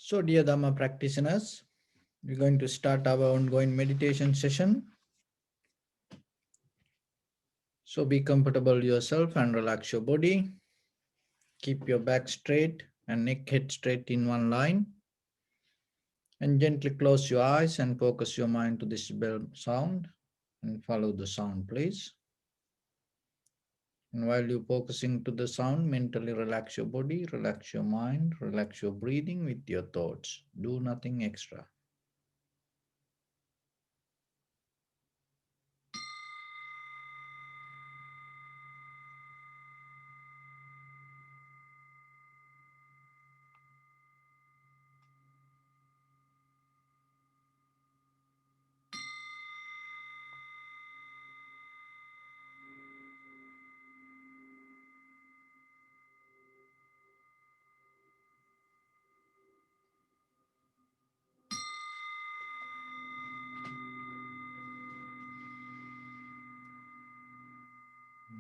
So, dear Dhamma practitioners, we're going to start our ongoing meditation session. So, be comfortable yourself and relax your body. Keep your back straight and neck head straight in one line. And gently close your eyes and focus your mind to this bell sound and follow the sound, please. And while you're focusing to the sound, mentally relax your body, relax your mind, relax your breathing with your thoughts. Do nothing extra.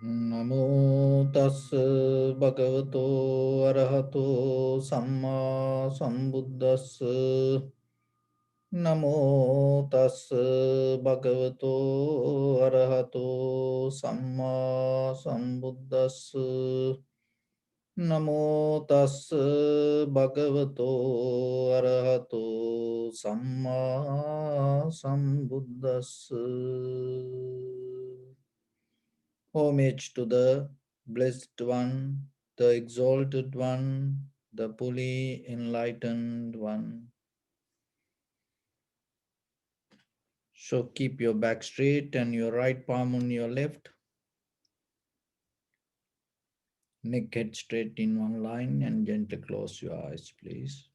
Namo tassa bhagavato arahato samma sambuddhassa. Namo tassa bhagavato arahato samma sambuddhassa. Namo tassa bhagavato arahato samma sambuddhassa. Homage to the Blessed One, the Exalted One, the fully enlightened One. So keep your back straight and your right palm on your left, neck head straight in one line, and gently close your eyes, please.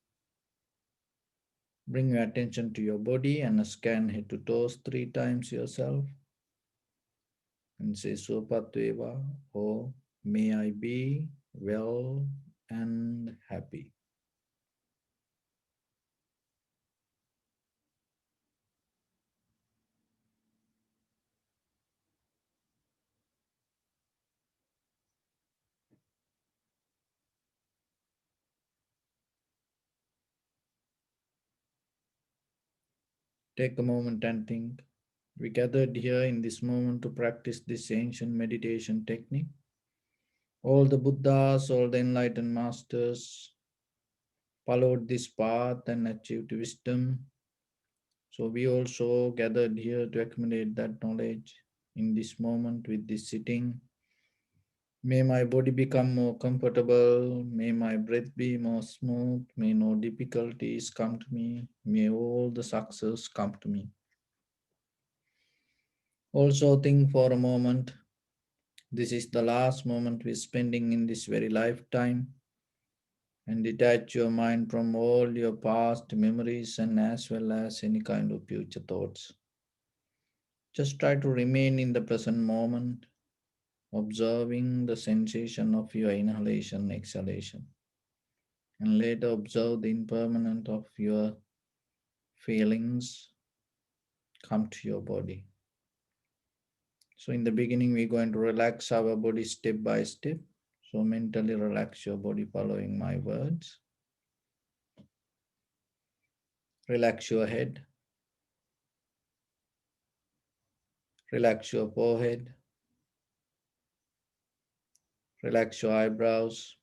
Bring your attention to your body and scan head to toes 3 times yourself and say Supatveva, or may I be well and happy. Take a moment and think. We gathered here in this moment to practice this ancient meditation technique. All the Buddhas, all the enlightened masters followed this path and achieved wisdom. So we also gathered here to accumulate that knowledge in this moment with this sitting. May my body become more comfortable. May my breath be more smooth. May no difficulties come to me. May all the success come to me. Also think for a moment. This is the last moment we're spending in this very lifetime, and detach your mind from all your past memories and as well as any kind of future thoughts. Just try to remain in the present moment, observing the sensation of your inhalation, exhalation, and later observe the impermanence of your feelings come to your body. So, in the beginning, we're going to relax our body step by step. So, mentally relax your body following my words. Relax your head, relax your forehead, relax your eyebrows,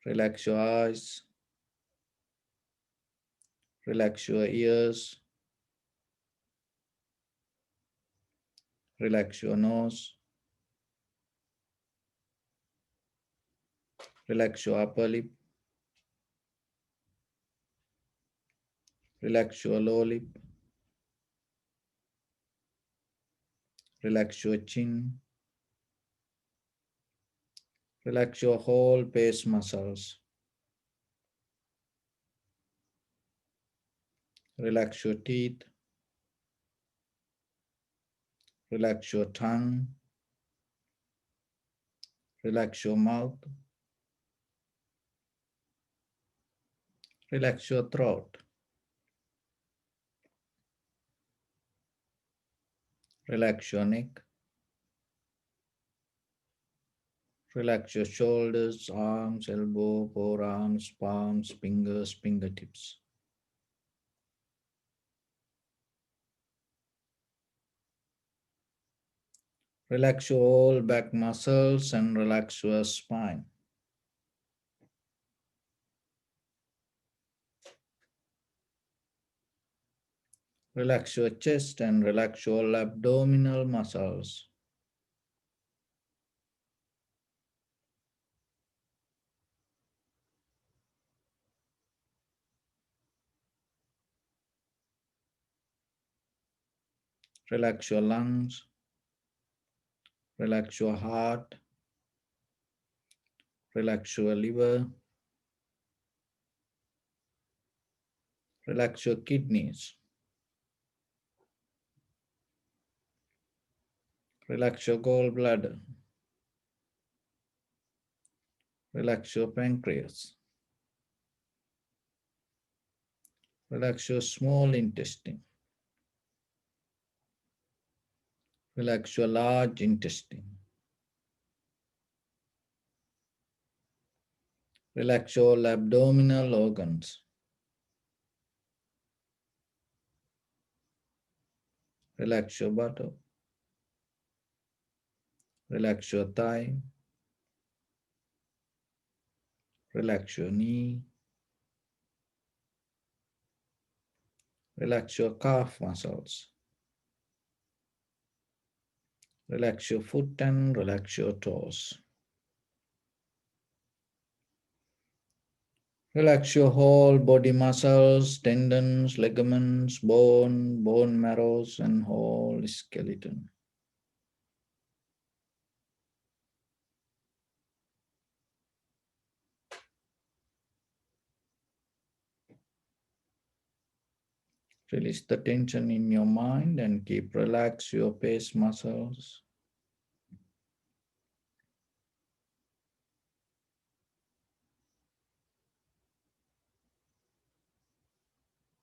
relax your eyes, relax your ears, relax your nose, relax your upper lip, relax your lower lip, relax your chin, relax your whole face muscles, relax your teeth, relax your tongue, relax your mouth, relax your throat, relax your neck, Relax your shoulders, arms, elbow, forearms, palms, fingers, fingertips. Relax your whole back muscles and relax your spine. Relax your chest and relax your abdominal muscles. Relax your lungs. Relax your heart. Relax your liver. Relax your kidneys. Relax your gallbladder. Relax your pancreas. Relax your small intestine. Relax your large intestine. Relax all abdominal organs. Relax your buttock. Relax your thigh. Relax your knee. Relax your calf muscles. Relax your foot and relax your toes. Relax your whole body muscles, tendons, ligaments, bone marrows, and whole skeleton. Release the tension in your mind and keep relax your face muscles.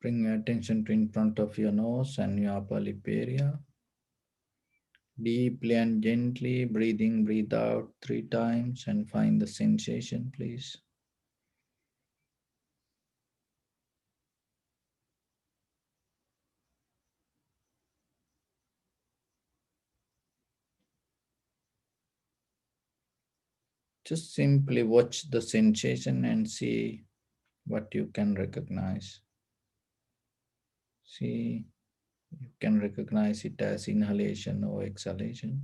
Bring your attention to in front of your nose and your upper lip area. Deeply and gently breathe in, breathe out 3 times and find the sensation, please. Just simply watch the sensation and see what you can recognize. See, you can recognize it as inhalation or exhalation.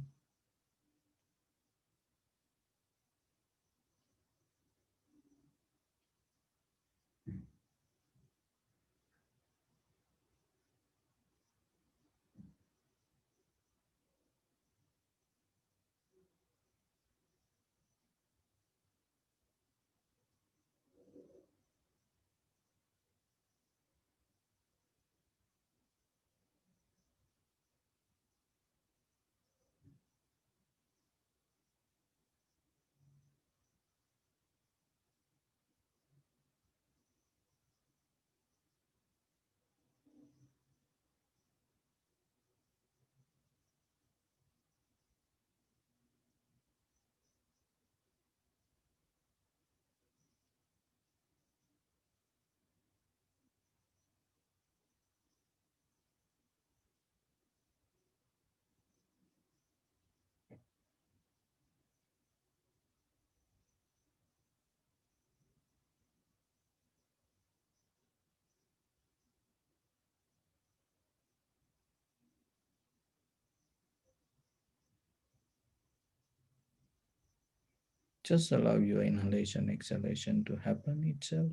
Just allow your inhalation, exhalation to happen itself.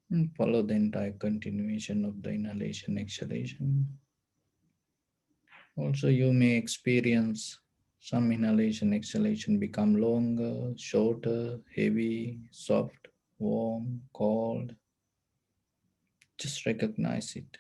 And follow the entire continuation of the inhalation exhalation. Also, you may experience some inhalation exhalation become longer, shorter, heavy, soft, warm, cold. Just recognize it.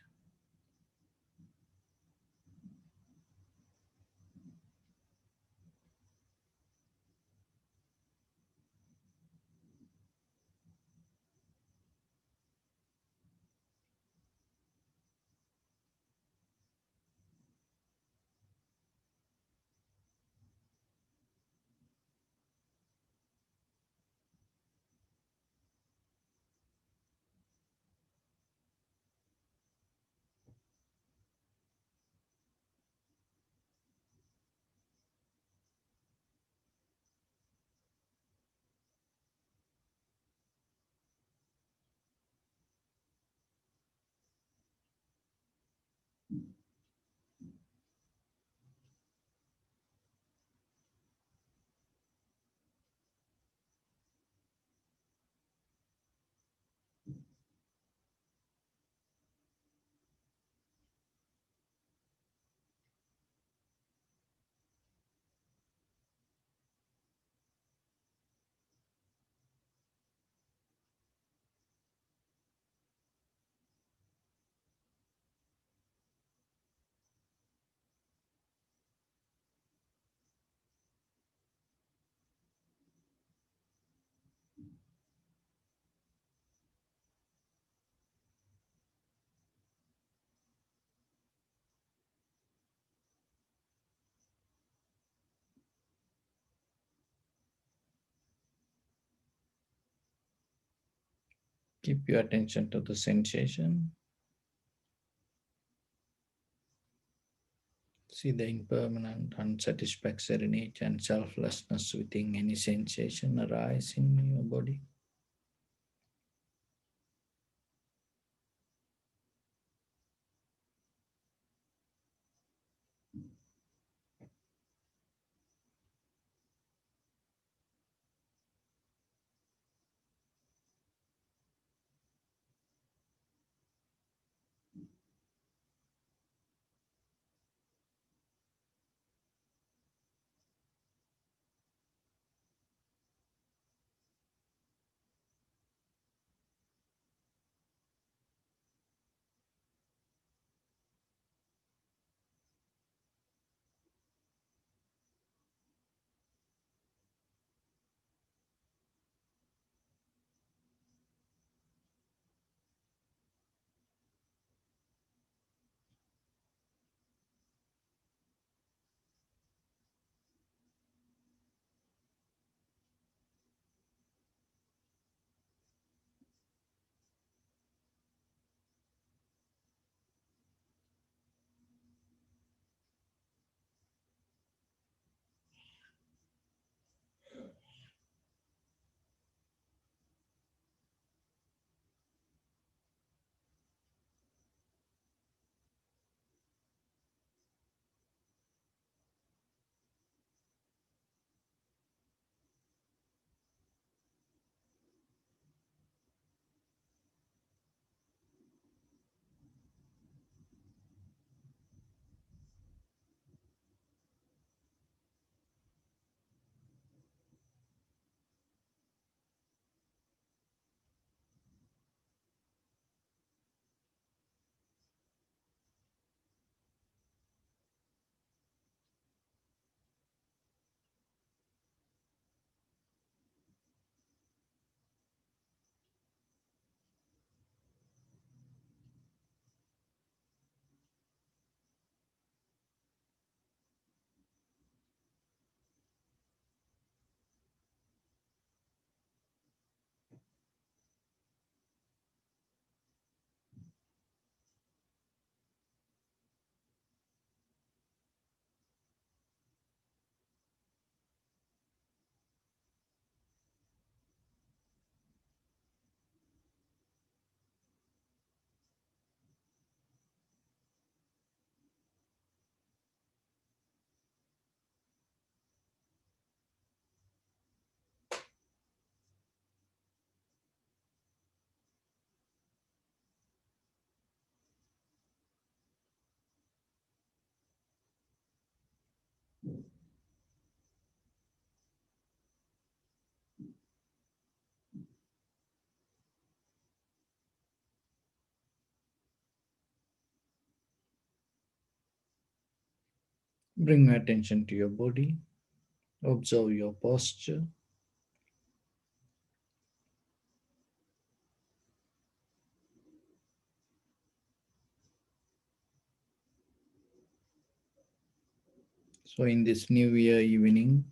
Keep your attention to the sensation. See the impermanent, unsatisfactory nature and selflessness within any sensation arise in your body. Bring attention to your body. Observe your posture. So, in this new year evening,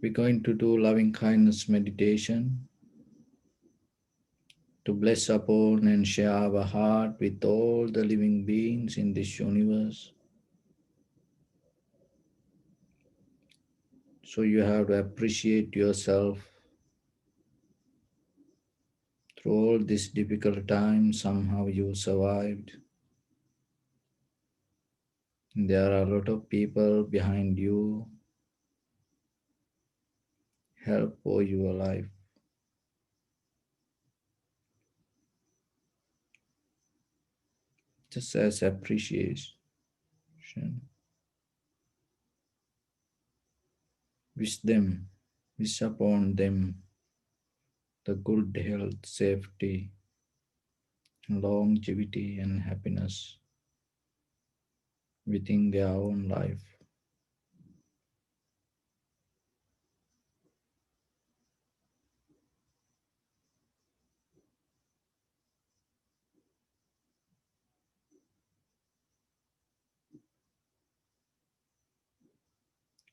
we're going to do loving kindness meditation to bless upon and share our heart with all the living beings in this universe. So, you have to appreciate yourself through all this difficult time. Somehow you survived. There are a lot of people behind you help for your life. Just as appreciation. Wish them, wish upon them the good health, safety, longevity, and happiness within their own life.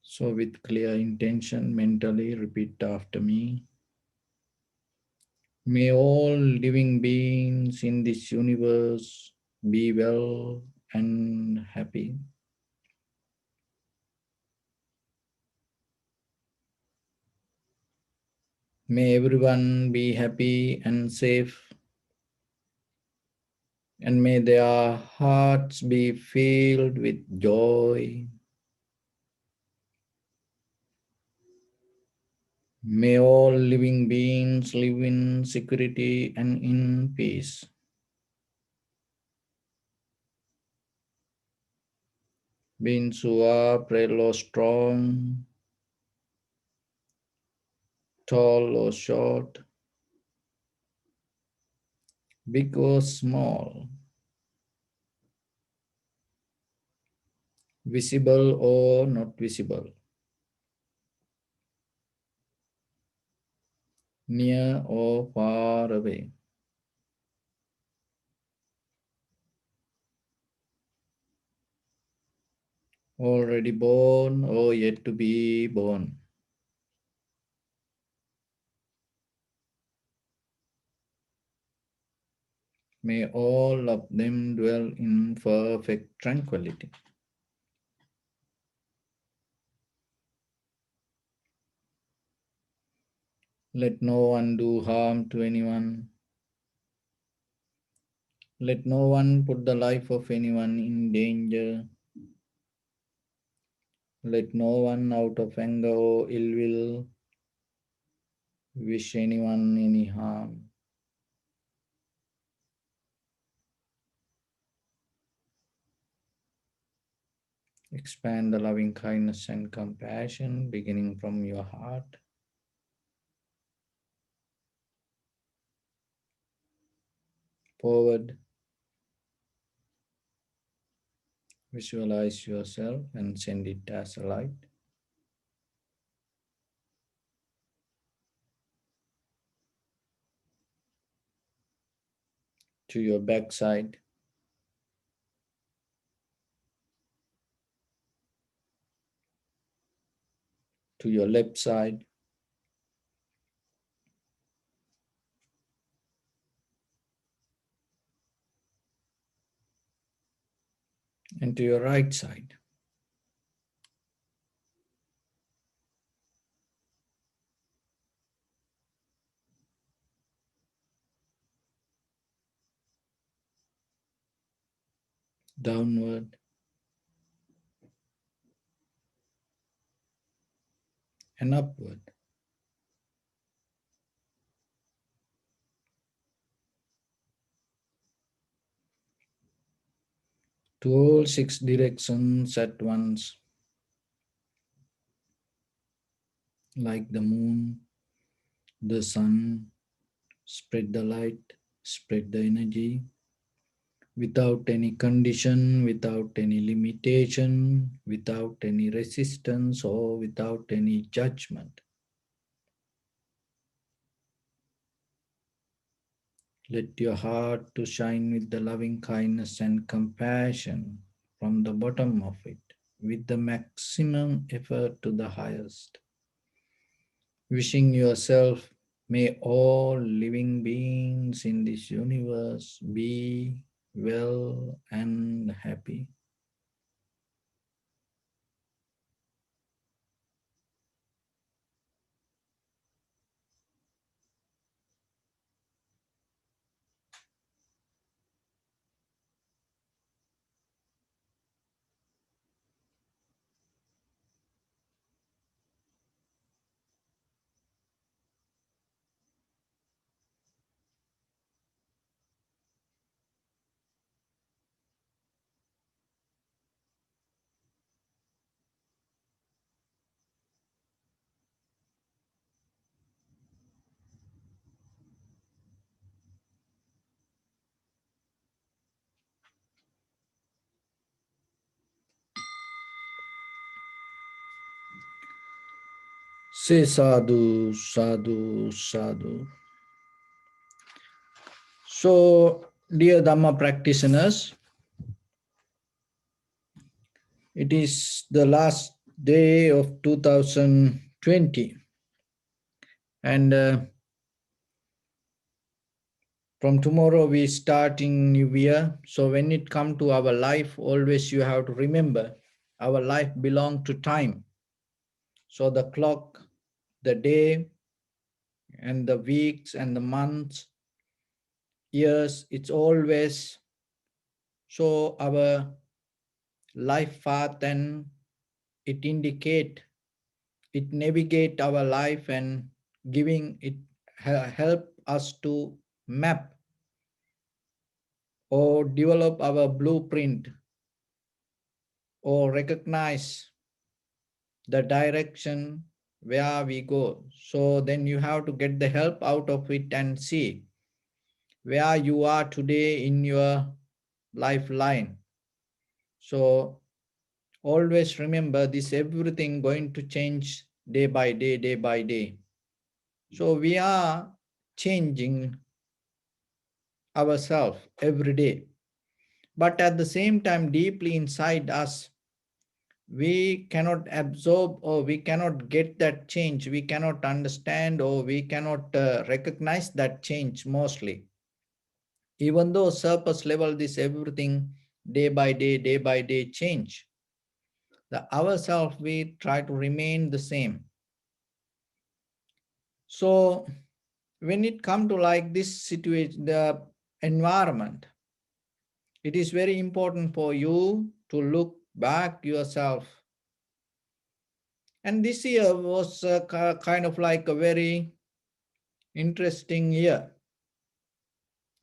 So, with clear intention, mentally repeat after me. May all living beings in this universe be well and happy. May everyone be happy and safe, and may their hearts be filled with joy. May all living beings live in security and in peace. Beings who are frail or strong, tall or short, big or small, visible or not visible, near or far away, already born or yet to be born. May all of them dwell in perfect tranquility. Let no one do harm to anyone. Let no one put the life of anyone in danger. Let no one out of anger or ill will wish anyone any harm. Expand the loving kindness and compassion beginning from your heart. Forward, visualize yourself and send it as a light to your backside, to your left side, and to your right side. Downward and upward to all six directions at once, like the moon, the sun. Spread the light, spread the energy without any condition, without any limitation, without any resistance, or without any judgment. Let your heart to shine with the loving kindness and compassion from the bottom of it, with the maximum effort to the highest. Wishing yourself, may all living beings in this universe be well and happy. Say sadhu, sadhu, sadhu. So, dear Dhamma practitioners, it is the last day of 2020, and from tomorrow we start in new year. So when it come to our life, always you have to remember our life belong to time. So the clock, the day, and the weeks and the months, years, it's always so our life path, and it indicate, it navigate our life and giving it help us to map or develop our blueprint or recognize the direction where we go. So then you have to get the help out of it and see where you are today in your lifeline. So always remember this, everything going to change day by day, day by day. So we are changing ourselves every day. But at the same time, deeply inside us, we cannot absorb or we cannot get that change. We cannot understand or we cannot recognize that change mostly. Even though surface level, this everything day by day change. The ourself, we try to remain the same. So when it come to like this situation, the environment, it is very important for you to look back yourself. And this year was kind of like a very interesting year.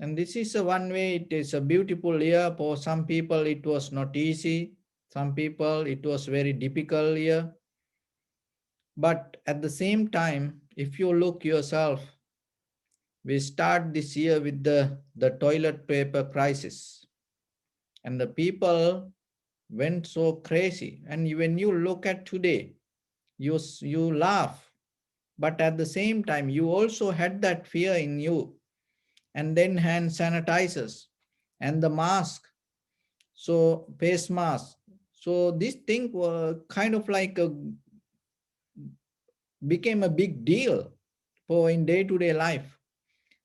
And this is a one way, it is a beautiful year. For some people, it was not easy. Some people, it was very difficult year. But at the same time, if you look yourself, we start this year with the toilet paper crisis. And the people went so crazy. And when you look at today, you laugh. But at the same time, you also had that fear in you. And then hand sanitizers and the mask, so face mask. So this thing kind of like became a big deal for in day-to-day life.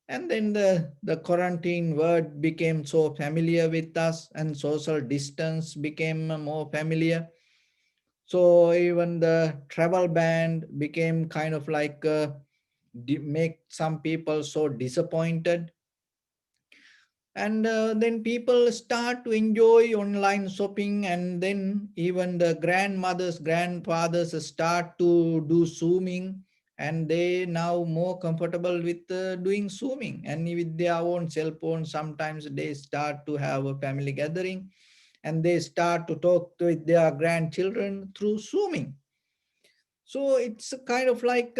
And then the quarantine word became so familiar with us, and social distance became more familiar. So even the travel ban became kind of like make some people so disappointed. And then people start to enjoy online shopping, and then even the grandmothers, grandfathers start to do zooming, and they now more comfortable with doing zooming, and with their own cell phone sometimes they start to have a family gathering, and they start to talk with their grandchildren through zooming. So it's a kind of like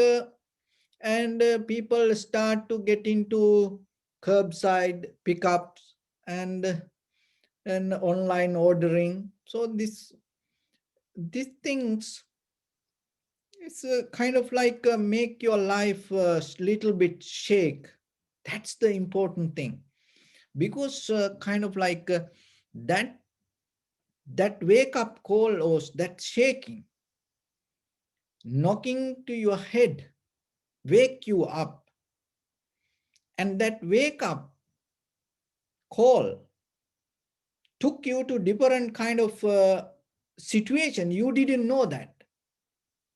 and people start to get into curbside pickups, and and online ordering. So these things, it's kind of like make your life a little bit shake. That's the important thing, because kind of like that that wake up call or that shaking, knocking to your head, wake you up, and that wake up call took you to different kind of situation. You didn't know that,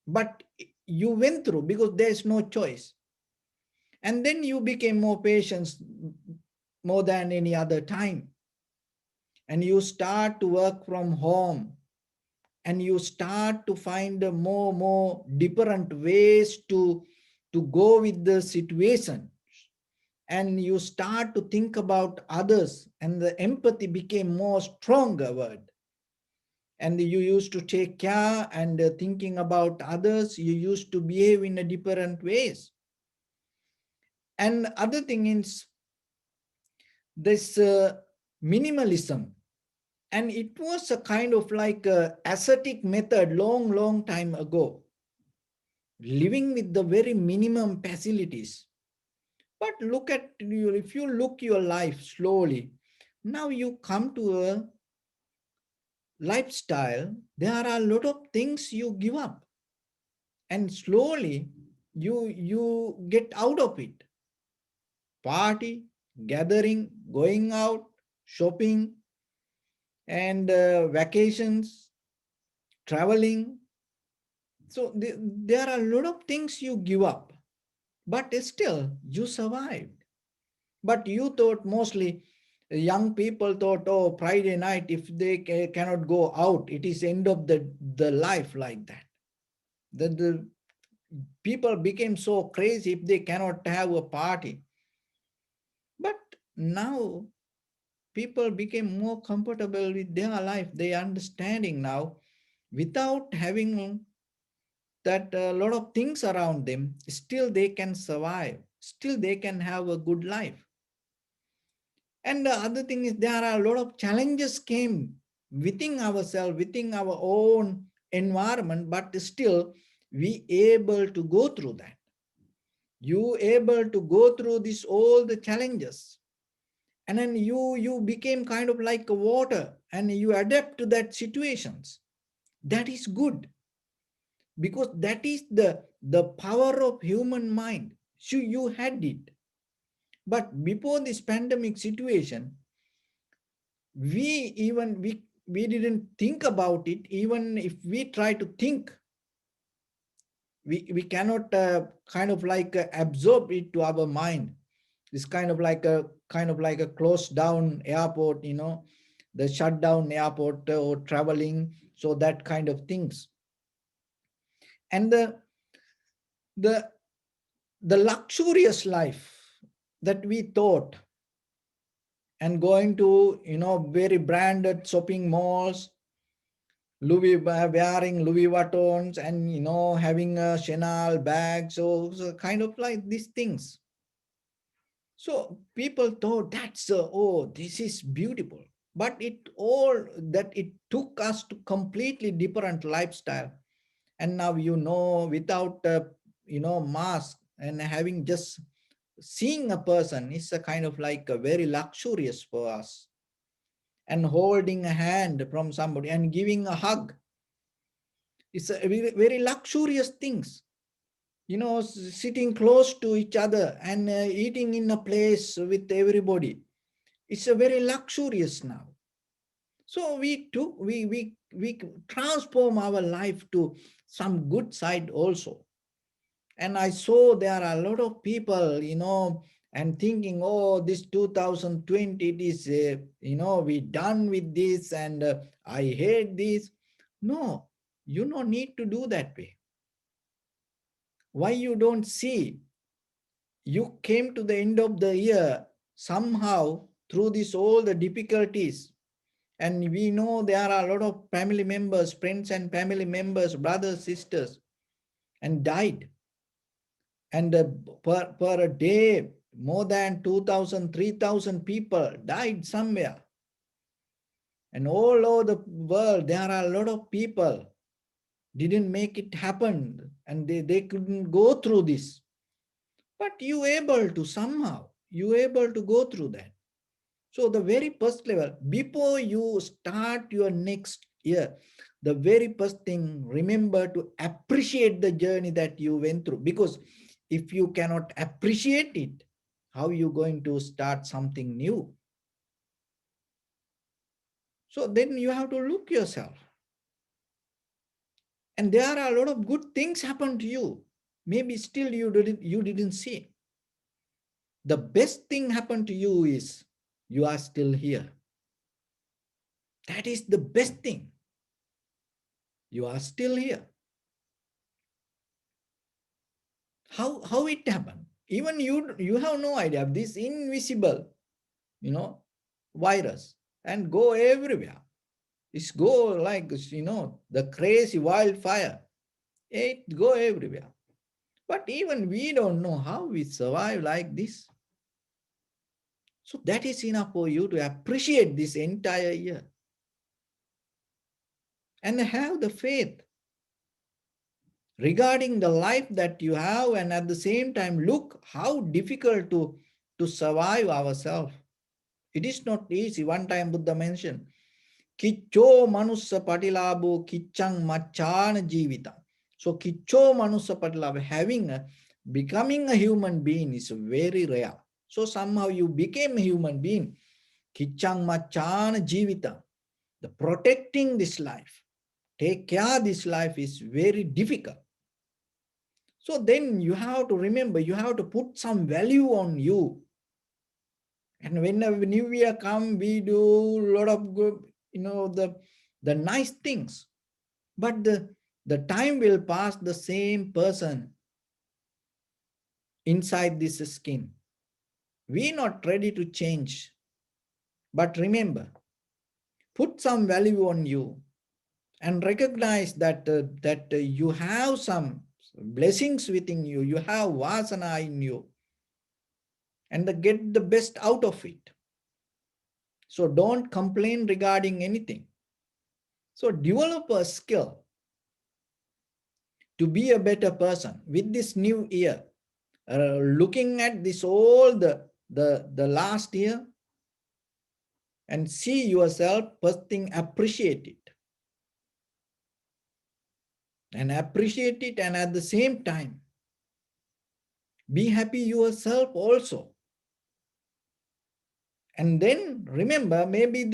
but you went through because there's no choice. And then you became more patient more than any other time. And you start to work from home, and you start to find more different ways to go with the situation. And you start to think about others, and the empathy became more stronger word. And you used to take care and thinking about others, you used to behave in a different ways. And other thing is this minimalism, and it was a kind of like a ascetic method long time ago, living with the very minimum facilities. But look at you, if you look your life slowly, now you come to a lifestyle, there are a lot of things you give up, and slowly you get out of it. Party, gathering, going out, shopping, and vacations, traveling. So there are a lot of things you give up, but still you survived. But you thought mostly, young people thought, oh, Friday night, if they cannot go out, it is end of the life, like that. The people became so crazy if they cannot have a party. But now people became more comfortable with their life. They are understanding now, without having that a lot of things around them, still they can survive, still they can have a good life. And the other thing is, there are a lot of challenges came within ourselves, within our own environment, but still we able to go through that. You able to go through this all the challenges, and then you became kind of like a water, and you adapt to that situations. That is good, because that is the power of human mind. So you had it. But before this pandemic situation, we didn't think about it. Even if we try to think, we cannot kind of like absorb it to our mind. It's kind of like a closed down airport, the shut down airport, or traveling, so that kind of things. And the the luxurious life that we thought, and going to very branded shopping malls, wearing Louis Vuittons, and having a Chanel bag, so kind of like these things. So people thought that's oh, this is beautiful, but it took us to completely different lifestyle. And now without mask, and having just seeing a person is a kind of like a very luxurious for us. And holding a hand from somebody and giving a hug, it's a very luxurious things. Sitting close to each other and eating in a place with everybody, it's a very luxurious now. So we transform our life to some good side also. And I saw there are a lot of people, and thinking, oh, this 2020, it is, we done with this, and I hate this. No, you don't need to do that way. Why you don't see? You came to the end of the year somehow through this all the difficulties. And we know there are a lot of family members, friends and family members, brothers, sisters, and died. And per a day, more than 2,000, 3,000 people died somewhere. And all over the world, there are a lot of people didn't make it happen and they couldn't go through this. But you able to somehow, you able to go through that. So the very first level, before you start your next year, the very first thing, remember to appreciate the journey that you went through. Because if you cannot appreciate it, how are you going to start something new? So then you have to look yourself. And there are a lot of good things happen to you. Maybe still you didn't see. The best thing happened to you is you are still here. That is the best thing. You are still here. How it happened? Even you have no idea. This invisible, you know, virus and go everywhere. It's go like, the crazy wildfire. It go everywhere. But even we don't know how we survive like this. So that is enough for you to appreciate this entire year and have the faith regarding the life that you have, and at the same time look how difficult to survive ourselves. It is not easy. One time Buddha mentioned, Kicho manussa patilabo kichang machana jivita. So kicho manussa patilabo, becoming a human being is very rare. So somehow you became a human being. Kichang machana jivita. The protecting this life, take care of this life is very difficult. So then you have to remember, you have to put some value on you. And whenever New Year come, we do a lot of good, the nice things. But the time will pass, the same person inside this skin. We're not ready to change. But remember, put some value on you and recognize that you have some blessings within you. You have vasana in you. And get the best out of it. So don't complain regarding anything. So develop a skill to be a better person with this new year. Looking at this all the last year and see yourself, first thing, appreciate it. And appreciate it, and at the same time, be happy yourself also. And then remember, maybe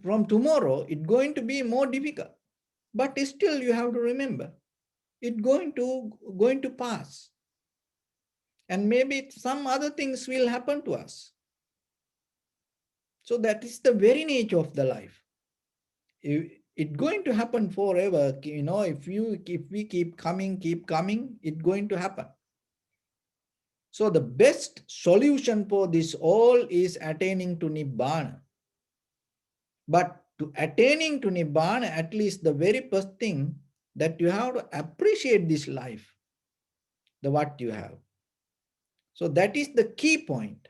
from tomorrow, it's going to be more difficult. But still you have to remember, it's going to pass. And maybe some other things will happen to us. So that is the very nature of the life. It's going to happen forever. If we keep coming, it's going to happen. So the best solution for this all is attaining to Nibbana. But to attaining to Nibbana, at least the very first thing, that you have to appreciate this life, the what you have. So that is the key point.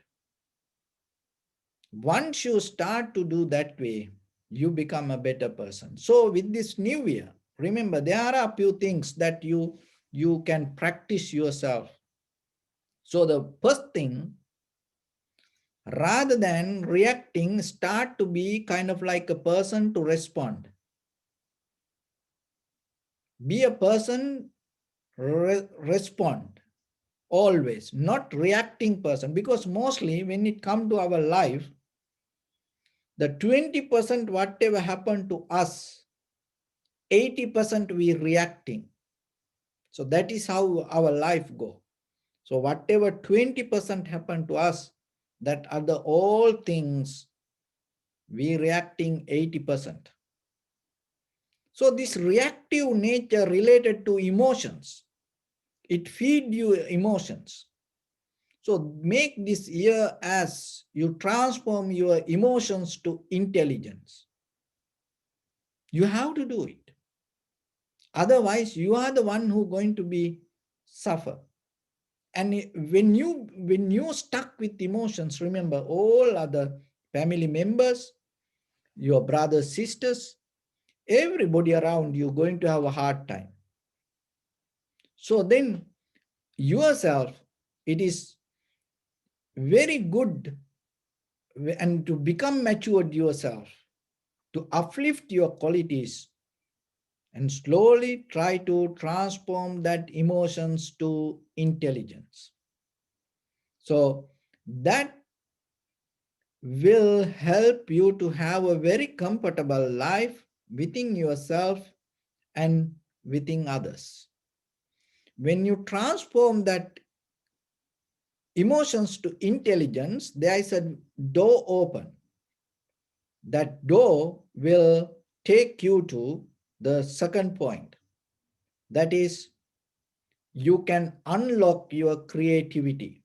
Once you start to do that way, you become a better person. So with this new year, remember, there are a few things that you can practice yourself. So the first thing, rather than reacting, start to be kind of like a person to respond. Be a person, respond always, not reacting person. Because mostly when it comes to our life, the 20% whatever happened to us, 80% we reacting. So that is how our life go. So whatever 20% happened to us, that are the all things we reacting 80%. So this reactive nature related to emotions, it feed you emotions. So make this year as you transform your emotions to intelligence. You have to do it. Otherwise, you are the one who going to be suffer. And when you stuck with emotions, remember all other family members your brothers, sisters, everybody around you going to have a hard time. So then yourself, it is very good and to become matured yourself, to uplift your qualities and slowly try to transform that emotions to intelligence. So that will help you to have a very comfortable life within yourself and within others. When you transform that emotions to intelligence, there is a door open. That door will take you to the second point. That is, you can unlock your creativity.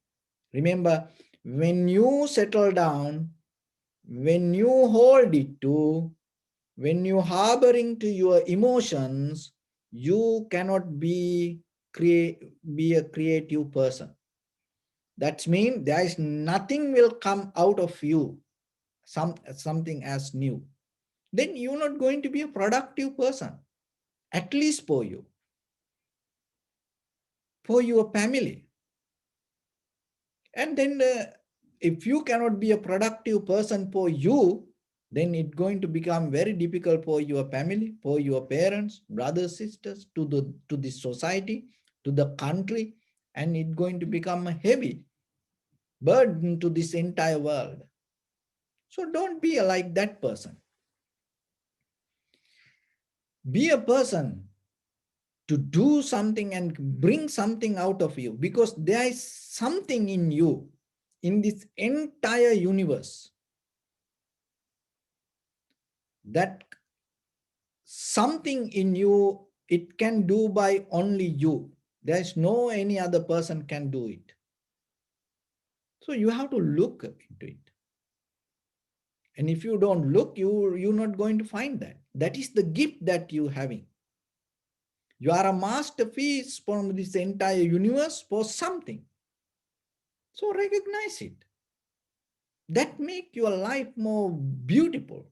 Remember, when you settle down, when you hold it to, when you harboring to your emotions, you cannot be a creative person. That means there is nothing will come out of you, something as new. Then you're not going to be a productive person, at least for your family. And then if you cannot be a productive person for you, then it's going to become very difficult for your family, for your parents, brothers, sisters, to the society, to the country, and it's going to become a heavy burden to this entire world. So don't be like that person. Be a person to do something and bring something out of you, because there is something in you, in this entire universe, that something in you it can do by only you. There is no any other person can do it. So you have to look into it. And if you don't look, you're not going to find that. That is the gift that you're having. You are a masterpiece from this entire universe for something. So recognize it. That make your life more beautiful.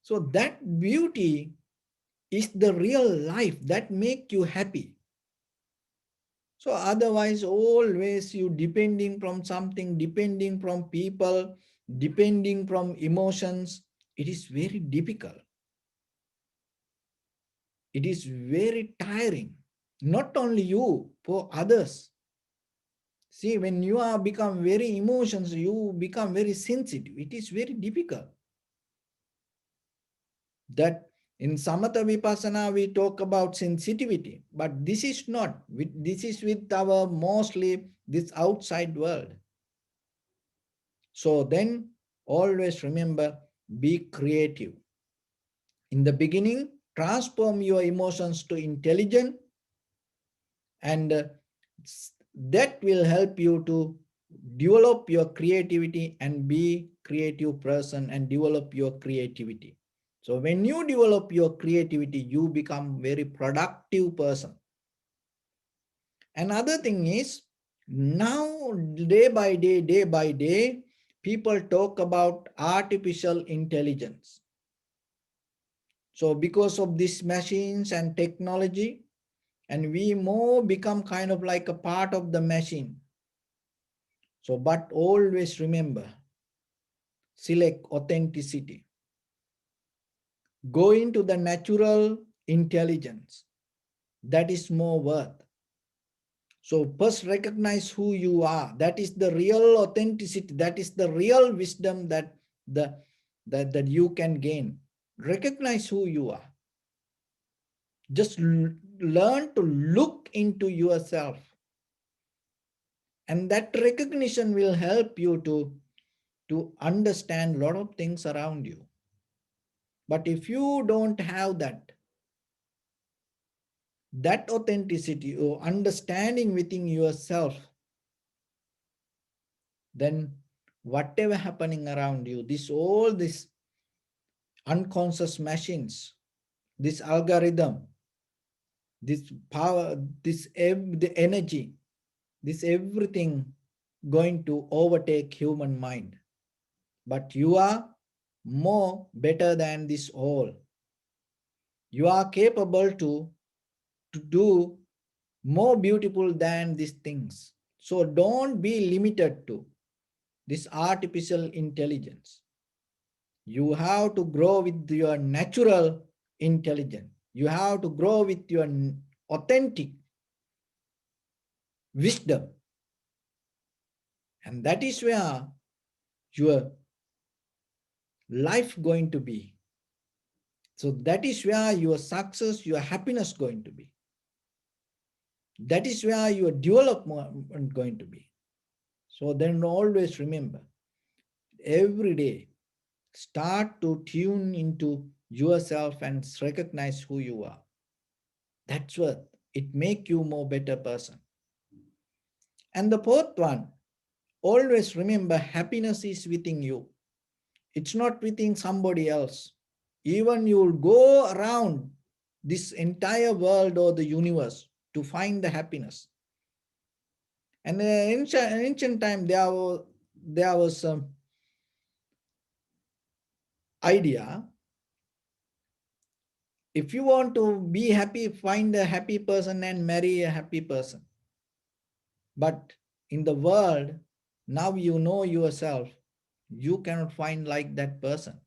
So that beauty is the real life that make you happy. So otherwise, always you depending from something, depending from people, depending from emotions, it is very difficult. It is very tiring. Not only you, for others. See, when you are become very emotions, you become very sensitive. It is very difficult. That in Samatha Vipassana, we talk about sensitivity, but this is not. This is with our mostly this outside world. So then always remember, be creative. In the beginning, transform your emotions to intelligent, and that will help you to develop your creativity and be creative person and develop your creativity. So when you develop your creativity, you become very productive person. Another thing is, now day by day, people talk about artificial intelligence. So because of these machines and technology, and we more become kind of like a part of the machine. So, but always remember, select authenticity. Go into the natural intelligence. That is more worth. So first recognize who you are. That is the real authenticity. That is the real wisdom that that you can gain. Recognize who you are. Just learn to look into yourself. And that recognition will help you to understand a lot of things around you. But if you don't have that authenticity or understanding within yourself, then whatever happening around you, all these unconscious machines, this algorithm, this power, the energy, this everything going to overtake human mind. But you are more better than this all. You are capable to do more beautiful than these things. So don't be limited to this artificial intelligence. You have to grow with your natural intelligence. You have to grow with your authentic wisdom. And that is where your life going to be. So that is where your success, your happiness going to be. That is where your development going to be. So then always remember, every day, start to tune into yourself and recognize who you are. That's what it make you more better person. And the fourth one, always remember happiness is within you. It's not within somebody else. Even you'll go around this entire world or the universe to find the happiness. And in ancient time, there was some idea. If you want to be happy, find a happy person and marry a happy person. But in the world, now you know yourself, you cannot find like that person.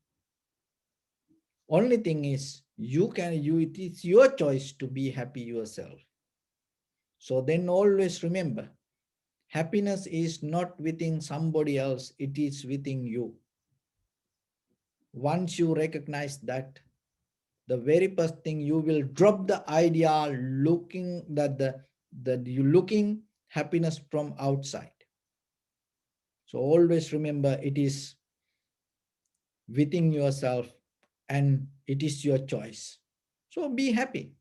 Only thing is, it is your choice to be happy yourself. So then always remember, happiness is not within somebody else, it is within you. Once you recognize that, the very first thing you will drop the idea looking that you looking happiness from outside. So always remember, it is within yourself and it is your choice. So be happy.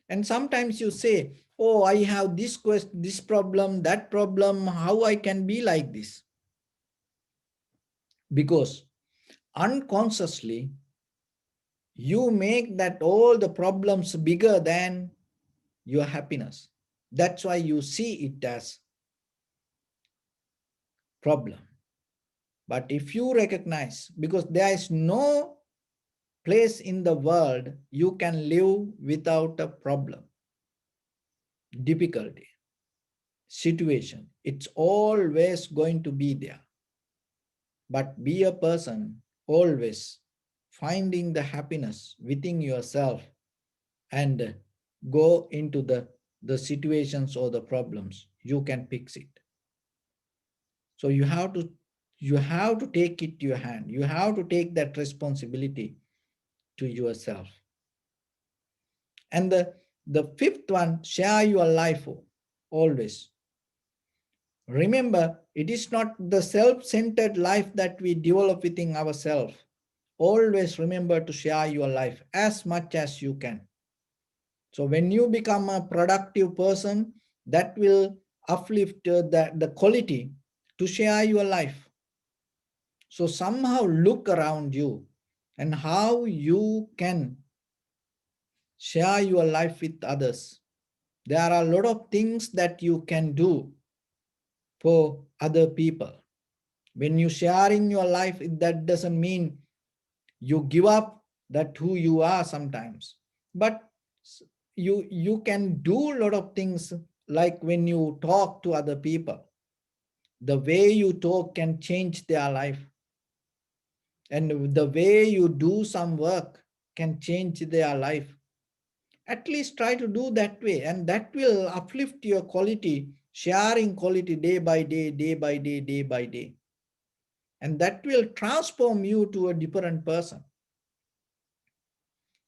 And sometimes you say, oh, I have this question, this problem, that problem, how I can be like this? Because unconsciously you make that all the problems bigger than your happiness. That's why you see it as problem. But if you recognize, because there is no place in the world you can live without a problem, difficulty, situation, it's always going to be there. But be a person always finding the happiness within yourself and go into the situations or the problems, you can fix it. So you have to take it to your hand. You have to take that responsibility to yourself. And the fifth one, share your life always. Remember, it is not the self-centered life that we develop within ourselves. Always remember to share your life as much as you can. So when you become a productive person, that will uplift the quality to share your life. So somehow look around you and how you can share your life with others. There are a lot of things that you can do for other people. When you sharing your life, that doesn't mean you give up that who you are sometimes. But you can do a lot of things, like when you talk to other people. The way you talk can change their life. And the way you do some work can change their life. At least try to do that way, and that will uplift your quality, sharing quality day by day, day by day, day by day. And that will transform you to a different person.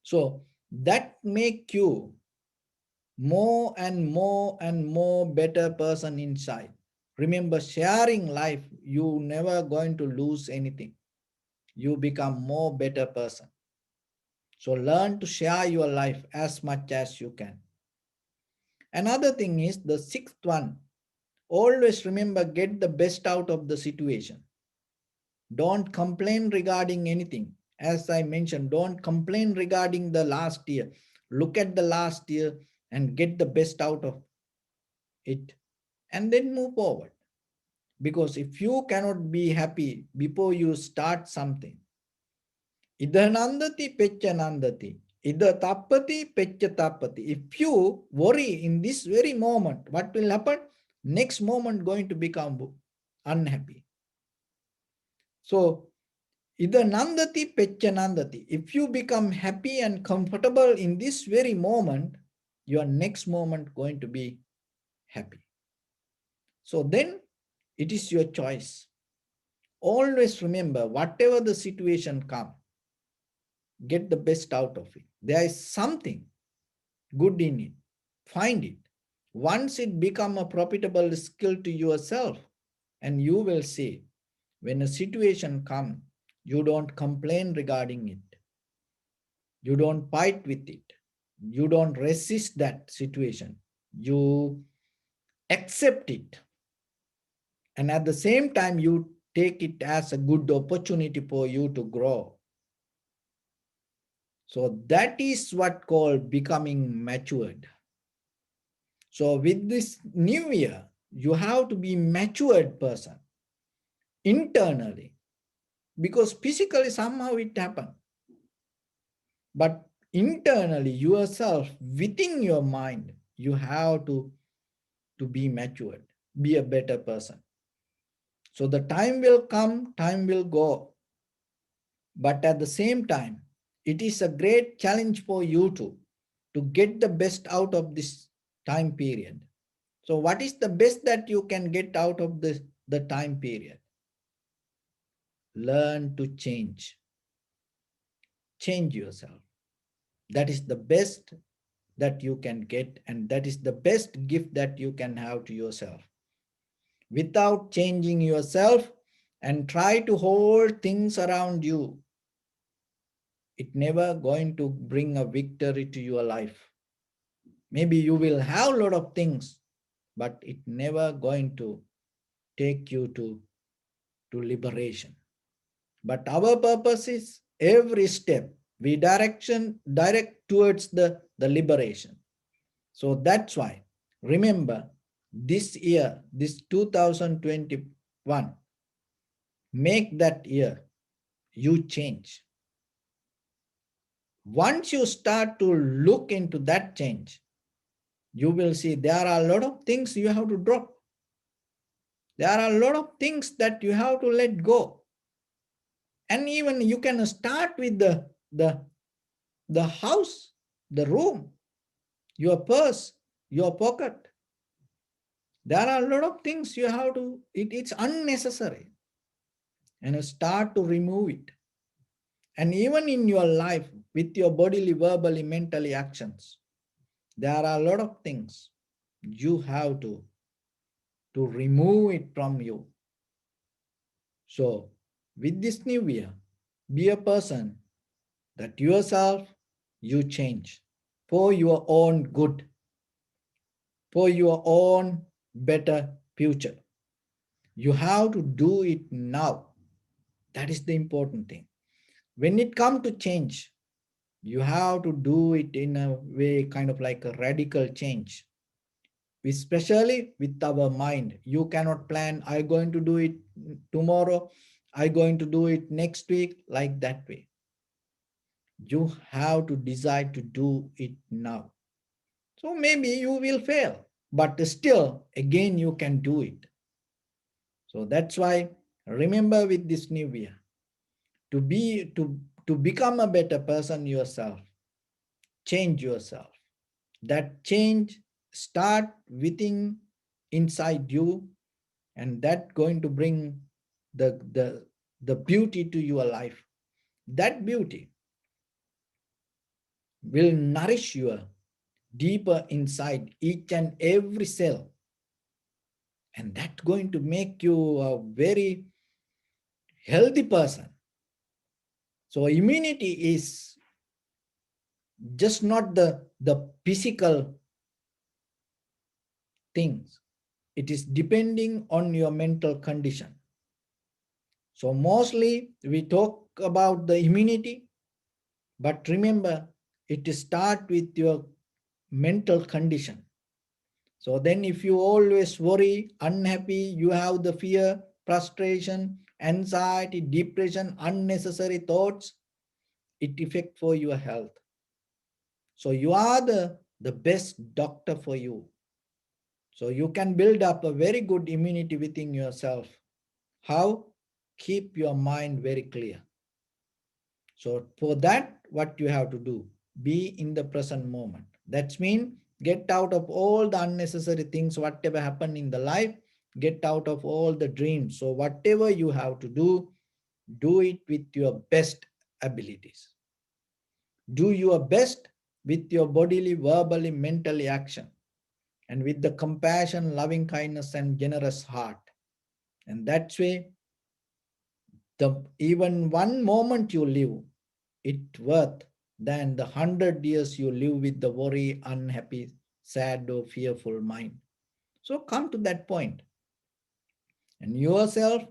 So that make you more and more and more better person inside. Remember, sharing life, you never going to lose anything. You become more better person. So learn to share your life as much as you can. Another thing is the sixth one. Always remember, get the best out of the situation. Don't complain regarding anything. As I mentioned, don't complain regarding the last year. Look at the last year and get the best out of it, and then move forward. Because if you cannot be happy before you start something, Ida nandati pecca nandati. Ida tappati pecca tappati. If you worry in this very moment, what will happen? Next moment going to become unhappy. So Ida nandati pecca nandati. If you become happy and comfortable in this very moment, your next moment going to be happy. So then it is your choice. Always remember, whatever the situation come, get the best out of it. There is something good in it. Find it. Once it become a profitable skill to yourself, and you will see when a situation come, you don't complain regarding it. You don't fight with it. You don't resist that situation. You accept it. And at the same time, you take it as a good opportunity for you to grow. So that is what called becoming matured. So with this new year, you have to be matured person internally, because physically somehow it happened. But internally yourself, within your mind, you have to be matured, be a better person. So the time will come, time will go. But at the same time, it is a great challenge for you to get the best out of this time period. So what is the best that you can get out of the time period? Learn to change. Change yourself. That is the best that you can get, and that is the best gift that you can have to yourself. Without changing yourself and try to hold things around you, it never going to bring a victory to your life. Maybe you will have a lot of things, but it never going to take you to liberation. But our purpose is every step we direct towards the liberation. So that's why, remember, this year, this 2021, make that year you change. Once you start to look into that change, you will see there are a lot of things you have to drop. There are a lot of things that you have to let go. And even you can start with the house, the room, your purse, your pocket. There are a lot of things you have to, it's unnecessary. And you start to remove it. And even in your life, with your bodily, verbally, mentally actions, there are a lot of things you have to remove it from you. So with this new year, be a person that yourself you change for your own good, for your own better future. You have to do it now. That is the important thing. When it comes to change, you have to do it in a way kind of like a radical change, especially with our mind. You cannot plan, I'm going to do it tomorrow, I'm going to do it next week, like that way. You have to decide to do it now. So maybe you will fail, but still, again, you can do it. So that's why, remember with this new year, to become a better person yourself, change yourself. That change start within inside you, and that going to bring the beauty to your life. That beauty will nourish you deeper inside each and every cell, and that's going to make you a very healthy person. So immunity is just not the physical things. It is depending on your mental condition. So mostly we talk about the immunity, but remember, it start with your mental condition. So then if you always worry, unhappy, you have the fear, frustration, anxiety, depression, unnecessary thoughts, it affect for your health. So you are the best doctor for you. So you can build up a very good immunity within yourself. How? Keep your mind very clear. So for that, what you have to do? Be in the present moment. That's mean get out of all the unnecessary things, whatever happened in the life, get out of all the dreams. So whatever you have to do it with your best abilities. Do your best with your bodily, verbally, mentally action, and with the compassion, loving kindness, and generous heart. And that's way, the even one moment you live, it worth than the 100 years you live with the worry, unhappy, sad, or fearful mind. So come to that point and yourself.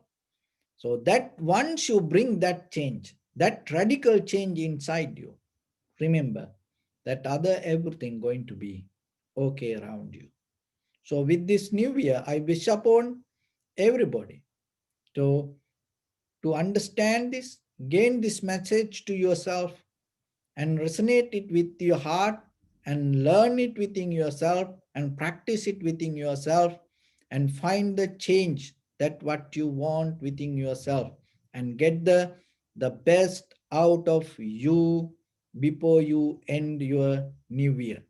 So that once you bring that change, that radical change inside you, remember that other everything going to be okay around you. So with this new year, I wish upon everybody to understand this, gain this message to yourself, and resonate it with your heart, and learn it within yourself, and practice it within yourself, and find the change that what you want within yourself, and get the best out of you before you end your new year,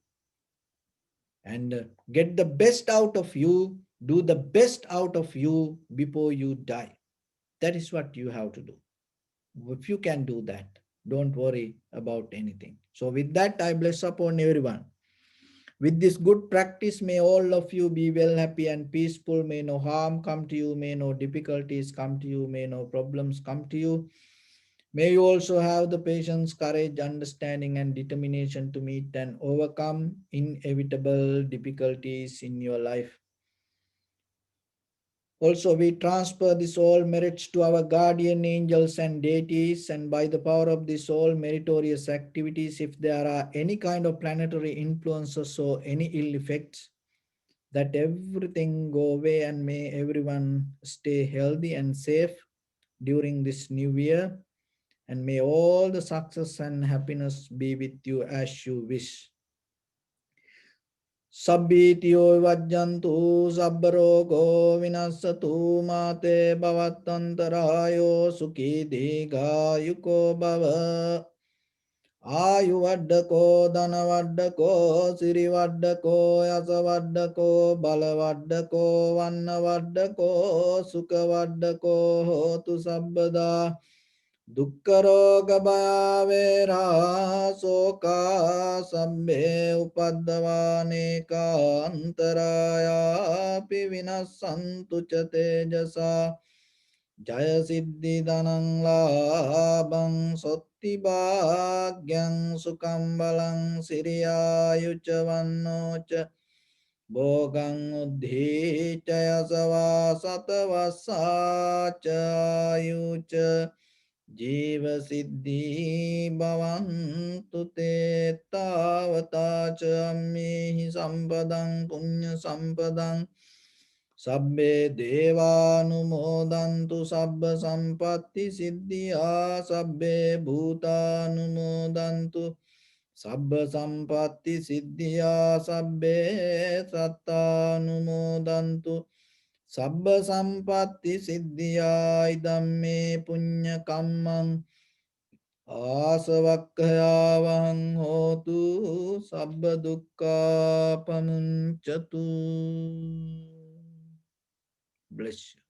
and get the best out of you, do the best out of you before you die. That is what you have to do. If you can do that, don't worry about anything. So with that, I bless upon everyone. With this good practice, may all of you be well, happy, and peaceful. May no harm come to you. May no difficulties come to you. May no problems come to you. May you also have the patience, courage, understanding, and determination to meet and overcome inevitable difficulties in your life. Also, we transfer this all merits to our guardian angels and deities, and by the power of this all meritorious activities, if there are any kind of planetary influences or any ill effects, that everything go away, and may everyone stay healthy and safe during this new year, and may all the success and happiness be with you as you wish. Sabbitiyo vajjantu sabbarogo vinassatu mate bhavattantarayo sukhi digayuko bhava ආයුවඩ්ඩකෝ ධනවඩ්ඩකෝ සිරිවඩ්ඩකෝ යසවඩ්ඩකෝ බලවඩ්ඩකෝ වන්නවඩ්ඩකෝ සුකවඩ්ඩකෝ හෝතු සබ්බදා දුක්කරෝගභයාවේරා සෝකා සම්බේ උපද්දවානේකාන්තරායාපි විනස්සන්තු ච තේජසා ජය සිද්ධි ධනං ලාභං සොත්ති භාග්‍යං සුඛං බලං සිරියායුච වන්නෝච භෝගං උද්ධීච යසවා සතවස්සාච ආයුච ජීව සිද්ධි භවන්තු තේ තාවතාච අම්මේහි සම්පදං පුඤ්ඤ සම්පදං Sabbe devanumodantu sabba sampatti siddhya sabbe bhutanumodantu sabba sampatti siddhya sabbe sattanumodantu sabba sampatti siddhya idamme punya kammang ආසවක්ඛයාවහං හෝතු සබ්බ දුක්ඛා පමුංචතු. Bless you.